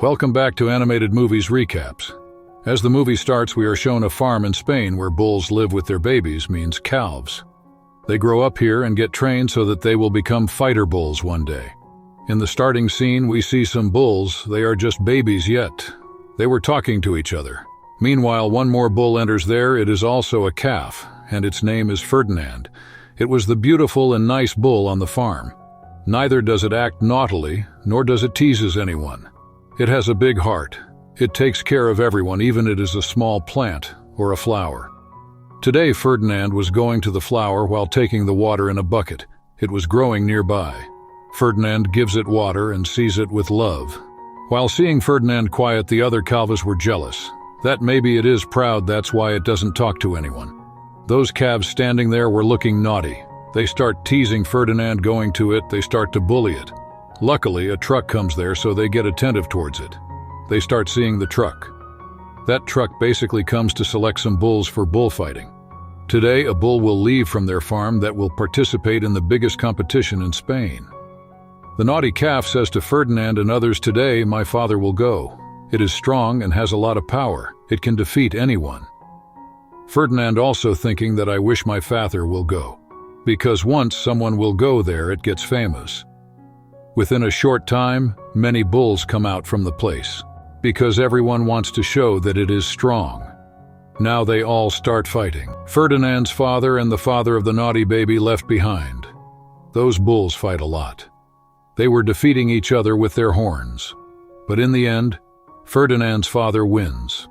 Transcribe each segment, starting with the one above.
Welcome back to Animated Movies Recaps. As the movie starts, we are shown a farm in Spain where bulls live with their babies, means calves. They grow up here and get trained so that they will become fighter bulls one day. In the starting scene, we see some bulls. They are just babies yet. They were talking to each other. Meanwhile, one more bull enters there. It is also a calf, and its name is Ferdinand. It was the beautiful and nice bull on the farm. Neither does it act naughtily, nor does it teases anyone. It has a big heart. It takes care of everyone, even if it is a small plant or a flower. Today, Ferdinand was going to the flower while taking the water in a bucket. It was growing nearby. Ferdinand gives it water and sees it with love. While seeing Ferdinand quiet, the other calves were jealous. That maybe it is proud, that's why it doesn't talk to anyone. Those calves standing there were looking naughty. They start teasing Ferdinand, going to it, they start to bully it. Luckily, a truck comes there, so they get attentive towards it. They start seeing the truck. That truck basically comes to select some bulls for bullfighting. Today, a bull will leave from their farm that will participate in the biggest competition in Spain. The naughty calf says to Ferdinand and others, "Today, my father will go. It is strong and has a lot of power. It can defeat anyone." Ferdinand also thinking that I wish my father will go. Because once someone will go there, it gets famous. Within a short time, many bulls come out from the place, because everyone wants to show that it is strong. Now they all start fighting. Ferdinand's father and the father of the naughty baby left behind. Those bulls fight a lot. They were defeating each other with their horns. But in the end, Ferdinand's father wins.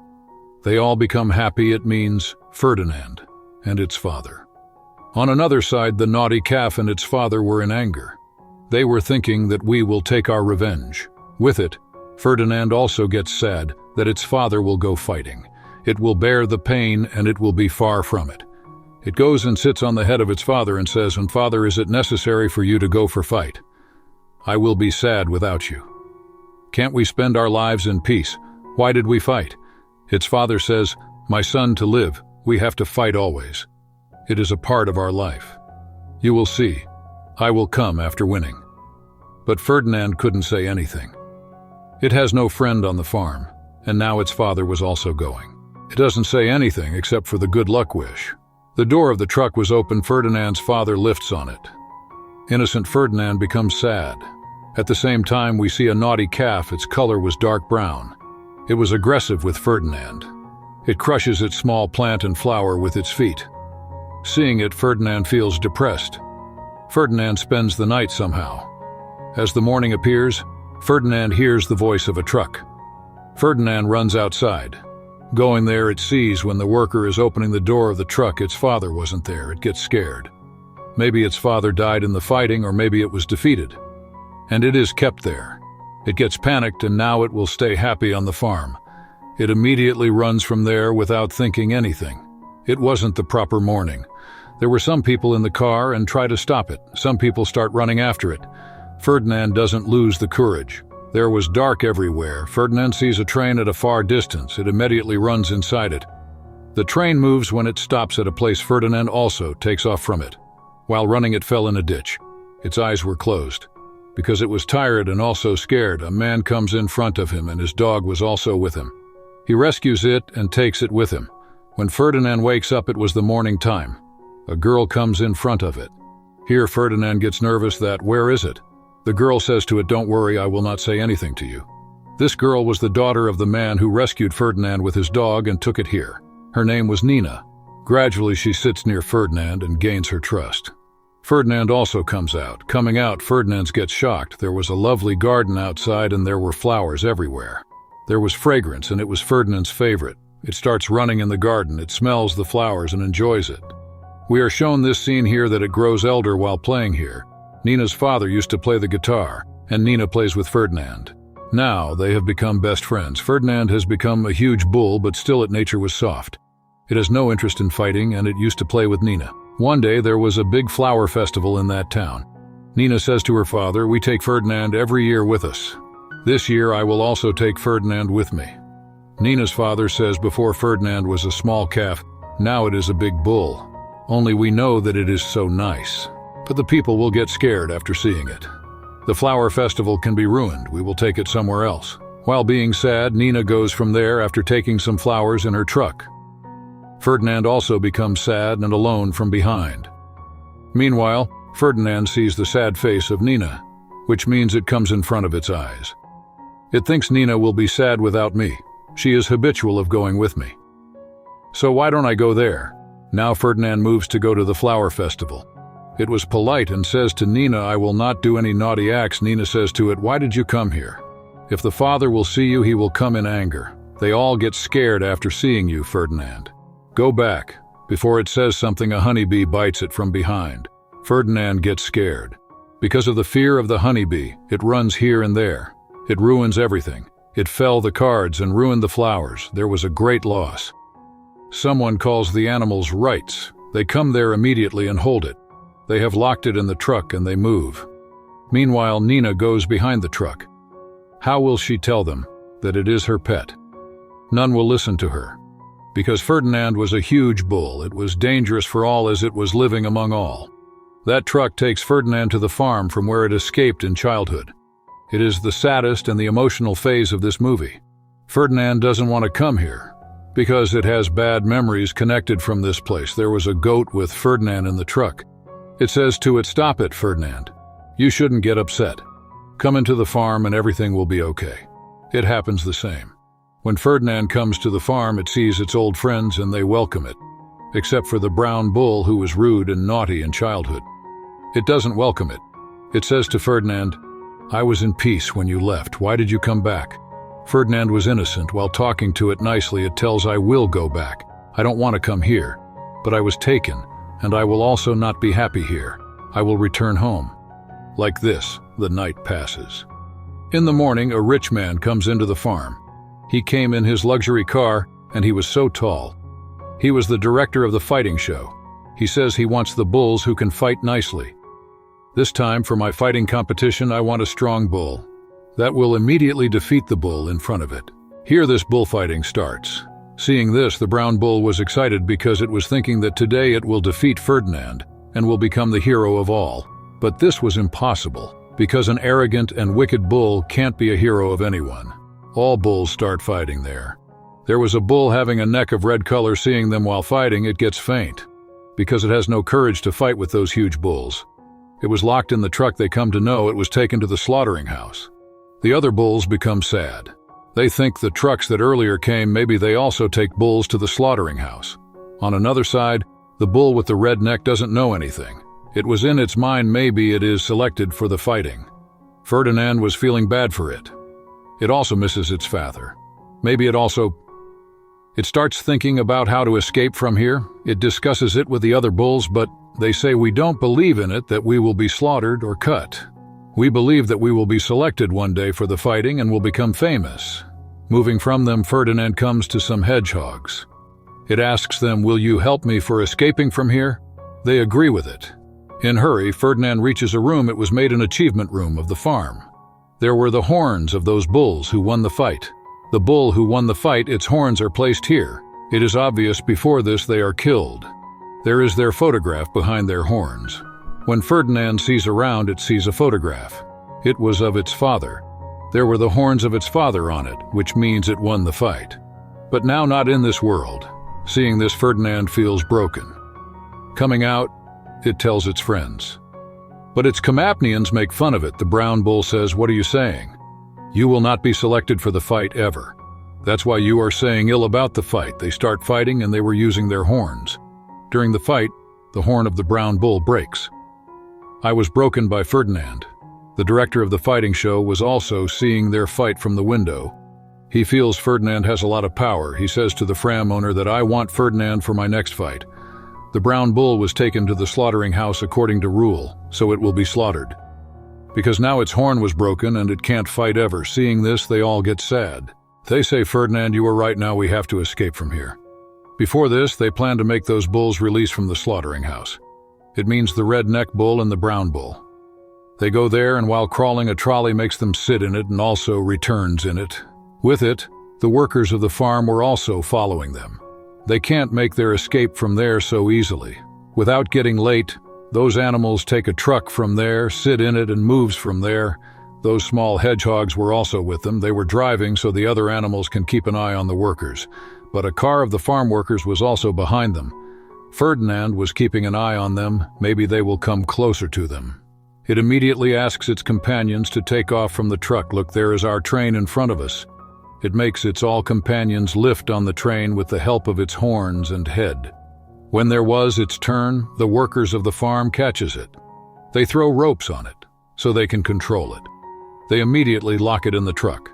They all become happy. It means Ferdinand and its father. On another side, the naughty calf and its father were in anger. They were thinking that we will take our revenge. With it, Ferdinand also gets sad that its father will go fighting. It will bear the pain and it will be far from it. It goes and sits on the head of its father and says, "And father, is it necessary for you to go for fight? I will be sad without you. Can't we spend our lives in peace? Why did we fight?" Its father says, "My son, to live, we have to fight always. It is a part of our life. You will see. I will come after winning." But Ferdinand couldn't say anything. It has no friend on the farm, and now its father was also going. It doesn't say anything except for the good luck wish. The door of the truck was open. Ferdinand's father lifts on it. Innocent Ferdinand becomes sad. At the same time, we see a naughty calf. Its color was dark brown. It was aggressive with Ferdinand. It crushes its small plant and flower with its feet. Seeing it, Ferdinand feels depressed. Ferdinand spends the night somehow. As the morning appears, Ferdinand hears the voice of a truck. Ferdinand runs outside. Going there, it sees when the worker is opening the door of the truck, its father wasn't there. It gets scared. Maybe its father died in the fighting, or maybe it was defeated. And it is kept there. It gets panicked, and now it will stay happy on the farm. It immediately runs from there without thinking anything. It wasn't the proper morning. There were some people in the car and try to stop it. Some people start running after it. Ferdinand doesn't lose the courage. There was dark everywhere. Ferdinand sees a train at a far distance. It immediately runs inside it. The train moves when it stops at a place. Ferdinand also takes off from it. While running, it fell in a ditch. Its eyes were closed. Because it was tired and also scared, a man comes in front of him, and his dog was also with him. He rescues it and takes it with him. When Ferdinand wakes up, it was the morning time. A girl comes in front of it. Here Ferdinand gets nervous that, "Where is it?" The girl says to it, "Don't worry, I will not say anything to you." This girl was the daughter of the man who rescued Ferdinand with his dog and took it here. Her name was Nina. Gradually she sits near Ferdinand and gains her trust. Ferdinand also comes out. Coming out, Ferdinand gets shocked. There was a lovely garden outside and there were flowers everywhere. There was fragrance and it was Ferdinand's favorite. It starts running in the garden. It smells the flowers and enjoys it. We are shown this scene here that it grows elder while playing here. Nina's father used to play the guitar, and Nina plays with Ferdinand. Now they have become best friends. Ferdinand has become a huge bull, but still at nature was soft. It has no interest in fighting, and it used to play with Nina. One day there was a big flower festival in that town. Nina says to her father, "We take Ferdinand every year with us. This year I will also take Ferdinand with me." Nina's father says, "Before Ferdinand was a small calf, now it is a big bull. Only we know that it is so nice. But the people will get scared after seeing it. The flower festival can be ruined. We will take it somewhere else." While being sad, Nina goes from there after taking some flowers in her truck. Ferdinand also becomes sad and alone from behind. Meanwhile, Ferdinand sees the sad face of Nina, which means it comes in front of its eyes. It thinks Nina will be sad without me. She is habitual of going with me. So why don't I go there? Now Ferdinand moves to go to the flower festival. It was polite and says to Nina, I will not do any naughty acts. Nina says to it, why did you come here? If the father will see you, he will come in anger. They all get scared after seeing you, Ferdinand. Go back. Before it says something, a honeybee bites it from behind. Ferdinand gets scared. Because of the fear of the honeybee, it runs here and there. It ruins everything. It fell the cards and ruined the flowers. There was a great loss. Someone calls the animals rights. They come there immediately and hold it. They have locked it in the truck and they move. Meanwhile, Nina goes behind the truck. How will she tell them that it is her pet? None will listen to her. Because Ferdinand was a huge bull, it was dangerous for all as it was living among all. That truck takes Ferdinand to the farm from where it escaped in childhood. It is the saddest and the emotional phase of this movie. Ferdinand doesn't want to come here because it has bad memories connected from this place. There was a goat with Ferdinand in the truck. It says to it, stop it, Ferdinand. You shouldn't get upset. Come into the farm and everything will be okay. It happens the same. When Ferdinand comes to the farm, it sees its old friends and they welcome it, except for the brown bull who was rude and naughty in childhood. It doesn't welcome it. It says to Ferdinand, I was in peace when you left. Why did you come back? Ferdinand was innocent. While talking to it nicely, it tells, I will go back. I don't want to come here, but I was taken, and I will also not be happy here. I will return home. Like this, the night passes. In the morning, a rich man comes into the farm. He came in his luxury car, and he was so tall. He was the director of the fighting show. He says he wants the bulls who can fight nicely. This time, for my fighting competition, I want a strong bull. That will immediately defeat the bull in front of it. Here this bullfighting starts. Seeing this, the brown bull was excited because it was thinking that today it will defeat Ferdinand and will become the hero of all. But this was impossible, because an arrogant and wicked bull can't be a hero of anyone. All bulls start fighting there. There was a bull having a neck of red color. Seeing them while fighting, it gets faint, because it has no courage to fight with those huge bulls. It was locked in the truck. They come to know it was taken to the slaughtering house. The other bulls become sad. They think the trucks that earlier came, maybe they also take bulls to the slaughtering house. On another side, the bull with the red neck doesn't know anything. It was in its mind maybe it is selected for the fighting. Ferdinand was feeling bad for it. It also misses its father. Maybe it starts thinking about how to escape from here. It discusses it with the other bulls, but they say we don't believe in it that we will be slaughtered or cut. We believe that we will be selected one day for the fighting and will become famous. Moving from them, Ferdinand comes to some hedgehogs. It asks them, will you help me for escaping from here? They agree with it. In hurry, Ferdinand reaches a room. It was made an achievement room of the farm. There were the horns of those bulls who won the fight. The bull who won the fight, its horns are placed here. It is obvious before this they are killed. There is their photograph behind their horns. When Ferdinand sees around, it sees a photograph. It was of its father. There were the horns of its father on it, which means it won the fight. But now not in this world. Seeing this, Ferdinand feels broken. Coming out, it tells its friends. But its companions make fun of it. The brown bull says, what are you saying? You will not be selected for the fight ever. That's why you are saying ill about the fight. They start fighting and they were using their horns. During the fight, the horn of the brown bull breaks. I was broken by Ferdinand. The director of the fighting show was also seeing their fight from the window. He feels Ferdinand has a lot of power. He says to the farm owner that I want Ferdinand for my next fight. The brown bull was taken to the slaughtering house according to rule, so it will be slaughtered. Because now its horn was broken and it can't fight ever. Seeing this, they all get sad. They say, Ferdinand, you are right, now we have to escape from here. Before this, they plan to make those bulls release from the slaughtering house. It means the red-neck bull and the brown bull. They go there, and while crawling, a trolley makes them sit in it and also returns in it. With it, the workers of the farm were also following them. They can't make their escape from there so easily. Without getting late, those animals take a truck from there, sit in it, and moves from there. Those small hedgehogs were also with them. They were driving so the other animals can keep an eye on the workers. But a car of the farm workers was also behind them. Ferdinand was keeping an eye on them. Maybe they will come closer to them. It immediately asks its companions to take off from the truck. Look, there is our train in front of us. It makes its all companions lift on the train with the help of its horns and head. When there was its turn, the workers of the farm catches it. They throw ropes on it so they can control it. They immediately lock it in the truck.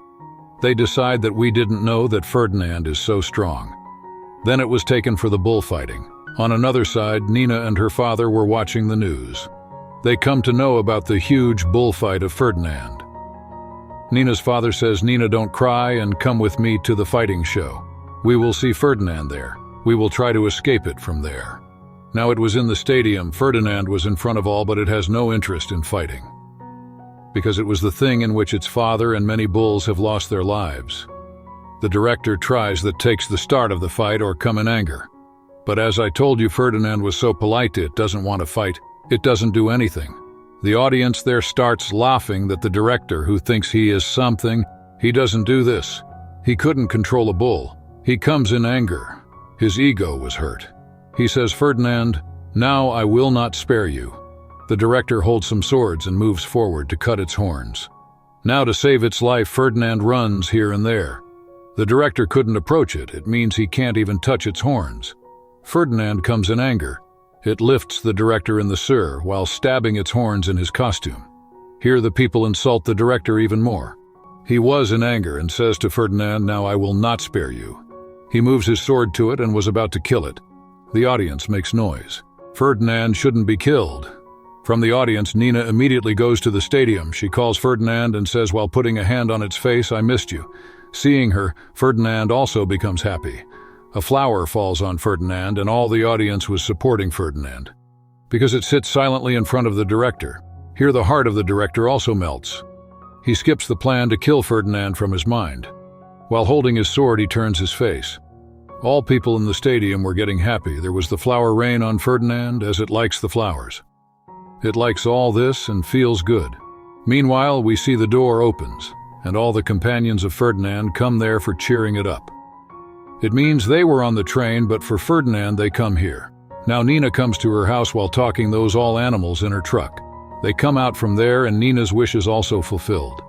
They decide that we didn't know that Ferdinand is so strong. Then it was taken for the bullfighting. On another side, Nina and her father were watching the news. They come to know about the huge bullfight of Ferdinand. Nina's father says, "Nina, don't cry and come with me to the fighting show. We will see Ferdinand there. We will try to escape it from there." Now it was in the stadium. Ferdinand was in front of all, but it has no interest in fighting, because it was the thing in which its father and many bulls have lost their lives. The director tries that takes the start of the fight or come in anger. But as I told you, Ferdinand was so polite, it doesn't want to fight. It doesn't do anything. The audience there starts laughing that the director, who thinks he is something, he doesn't do this. He couldn't control a bull. He comes in anger. His ego was hurt. He says, "Ferdinand, now I will not spare you." The director holds some swords and moves forward to cut its horns. Now to save its life, Ferdinand runs here and there. The director couldn't approach it. It means he can't even touch its horns. Ferdinand comes in anger. It lifts the director in the 𝒔𝒄 while stabbing its horns in his costume. Here the people insult the director even more. He was in anger and says to Ferdinand, "Now I will not spare you." He moves his sword to it and was about to kill it. The audience makes noise. Ferdinand shouldn't be killed. From the audience, Nina immediately goes to the stadium. She calls Ferdinand and says while putting a hand on its face, "I missed you." Seeing her, Ferdinand also becomes happy. A flower falls on Ferdinand, and all the audience was supporting Ferdinand, because it sits silently in front of the director. Here the heart of the director also melts. He skips the plan to kill Ferdinand from his mind. While holding his sword, he turns his face. All people in the stadium were getting happy. There was the flower rain on Ferdinand, as it likes the flowers. It likes all this and feels good. Meanwhile, we see the door opens, and all the companions of Ferdinand come there for cheering it up. It means they were on the train, but for Ferdinand they come here. Now Nina comes to her house while talking those all animals in her truck. They come out from there, and Nina's wish is also fulfilled.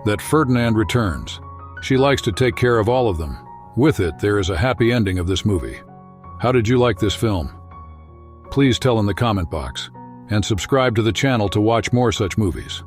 That Ferdinand returns. She likes to take care of all of them. With it, there is a happy ending of this movie. How did you like this film? Please tell in the comment box, and subscribe to the channel to watch more such movies.